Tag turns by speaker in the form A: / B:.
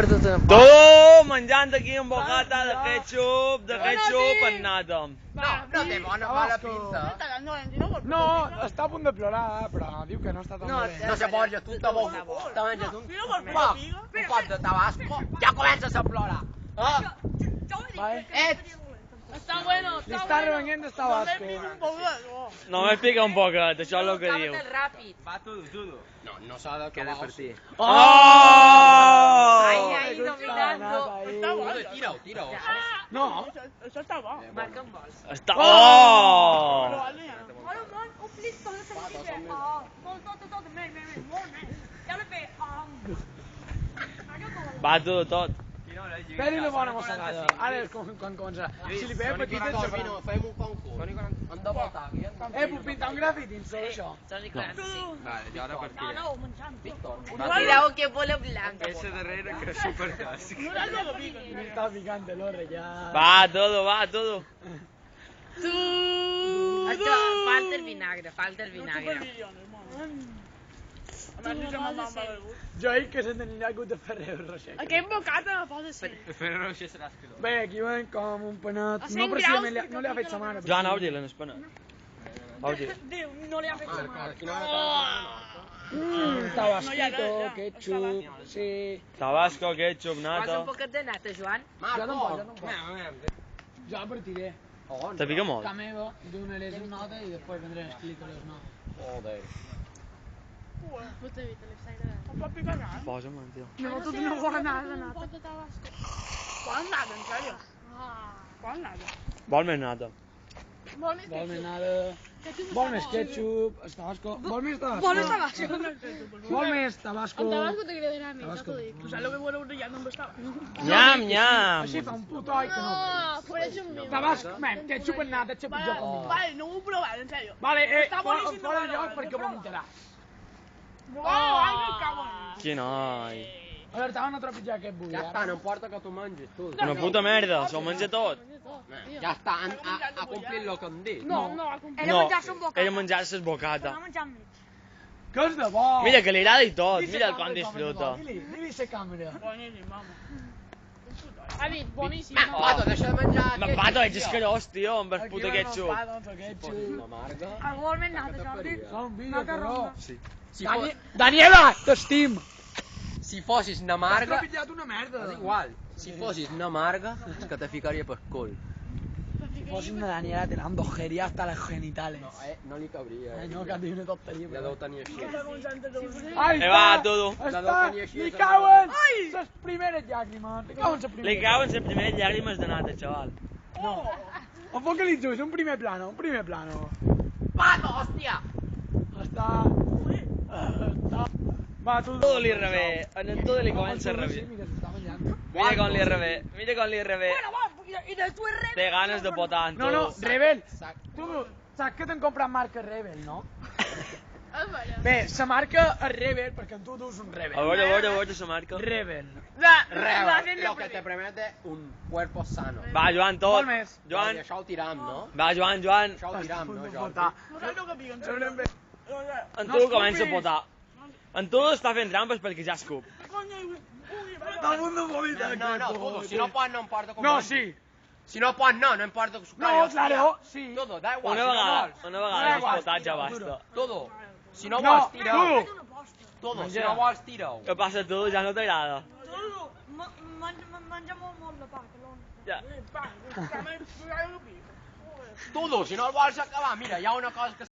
A: perdut una
B: Tu menjant aquí un bocata de ketchup en nata.
C: No té mala pinta.
D: No, està a punt de plorar, però diu que no està tan bé.
C: No se pot, tu te menges un pot de tabasco, ja comences a plorar.
E: Está bueno,
D: Li està revenint de tabasco.
B: Només pica un poquet, això és el que diu.
C: Va, tudo. No s'ha de quedar per ti.
B: Oh!
A: Ai, dominando.
C: Tira-ho.
D: No.
E: Això està bo.
A: Marca un vols.
B: Està... Oh! Va, tot.
D: Peri-li bona mossegada. Ara és quan comença. Si li veiem petites...
C: Fem un concurs. Han de votar.
D: Puc pintar un grafiti en sobre això.
C: Vale, jo ara partiré.
A: Cuidado que pone blanco.
C: Ese darrere que és superclàssic.
D: Me está picante el orre ya.
B: Va, todo.
A: Falta el vinagre.
D: Jo dic que se n'anirà hagut de Ferrero Rocher.
E: Aquest bocata no pot ser.
C: Ferrero Rocher serà asquerós.
D: Bé, aquí ven com un panet.
E: A
D: No
E: 100
D: precisament
E: graus
D: no li ha fet sa mare.
B: Joan, obri-la en espana. Obri.
E: Déu, no li ha fet sa mare.
D: Tabasquito, ketchup, sí.
B: Tabasco, ketchup,
A: Posa
B: nata.
A: un poquet de nata, Joan.
D: Jo no em pot. Jo partiré.
B: Te pica molt?
D: Que meva, donaré les notes i després vendré a explicar les notes.
C: Joder.
E: Em pot picar gas?
B: Posa'm, tio.
E: No, tu no vols nada de nata. Vols nada, en sèrio? Vols nata?
B: Vol més nata.
E: Vol més
D: Vol més nada. Vol més ketchup, tabasco. Vol més tabasco.
E: Vol més tabasco.
D: Vol més tabasco.
E: El tabasco t'agradarà més, ja
D: Tabasco.
E: t'ho dic. Tu saps el que voleu ja no em bastava.
B: Nyam.
D: Així fa un puto oi que no.
E: Por eso mismo.
D: Tabasco, ketchup en nata, xapi jo conmigo.
E: Vale, no ho he provat, en sèrio.
D: Vale,
E: Està boníssim,
D: fora
E: no,
D: lloc
E: no,
D: perquè
E: no,
D: ho vomitarà.
E: Ai, me cago en...
B: Quin noi.
D: A veure, t'ha no trepitjar aquest bull,
C: Ja està, no importa que tu mengis, tu.
B: Una puta merda, s'ho menja tot.
C: Ja està, ha complit el que hem dit.
E: No, ha comprat.
B: No, ella menjar-se el bocata.
D: Que és de bo.
B: Mira, que li agrada i tot, mira com disfruta.
D: Dili la càmera.
E: Boníssim, vamos. Ha dit, boníssim.
C: Pato, deixa de menjar
B: Ma pato, ets asquerós, tio, amb el puto ketchup.
C: Una marga.
E: Algú més nada, Jordi.
D: Fa un vídeo, però.
C: Si fos-
D: Daniela, t'estim.
C: Si fossis una
D: Has
C: marga,
D: trepitjat una merda.
C: és igual. Si fossis una marga, és que te ficaria per cul.
D: Si fos una Daniela, te l'endojeria hasta los genitales.
C: No li cabria.
D: Ai, no, que et diu una tonteria.
C: Ja deu tenir així.
D: Ahí
B: va,
D: està.
B: todo.
D: Està. Li cauen les primeres llàgrimes. Li cauen les
B: Li
D: primeres.
B: cauen les primeres llàgrimes de nata, xaval.
D: Ho focalitzo, és un primer plano,
A: Pato, hòstia.
D: Està... Va, tu...
B: Todo li revés, en el todo li comença a revés.
D: Mira, s'està menjant.
B: Mira com li revés, mira com li revés.
E: I després res.
B: Té ganes de potar en
D: No, no,
B: tu.
D: Rebel. Tu saps que t'han comprat marca Rebel, no? Bé, la marca és Rebel perquè tu dus un Rebel.
B: A veure, la marca.
D: Rebel.
C: Rebel, lo que te promete un cuerpo sano.
B: Va, Joan, tot.
D: Molt més.
B: Joan,
C: Això ho tiram, no?
B: va, Joan.
C: Això ho tiram, no,
D: No,
C: Jordi?
E: No saps el que pica, en sèrio.
B: En tu comença a potar. En tu està fent trampes perquè ja escup.
D: Està a punt de vomitar.
C: No, todo. Si no pots, no importa com
D: No,
C: vagi.
D: sí.
C: Si no pots, no importa que
D: No, claro, sí.
C: Todo, da igual.
B: Una
C: si no
B: vegada,
C: vols.
B: una vegada has potat ja basta.
C: Todo. Si no
D: No,
C: vols, tira-ho.
D: tu.
C: Todo, si no vols, tira-ho.
B: Què passa a tu? Ja no t'agrada?
E: Menja molt de pa,
B: Ja.
C: Todo, si no el vols acabar, mira, hi ha una cosa que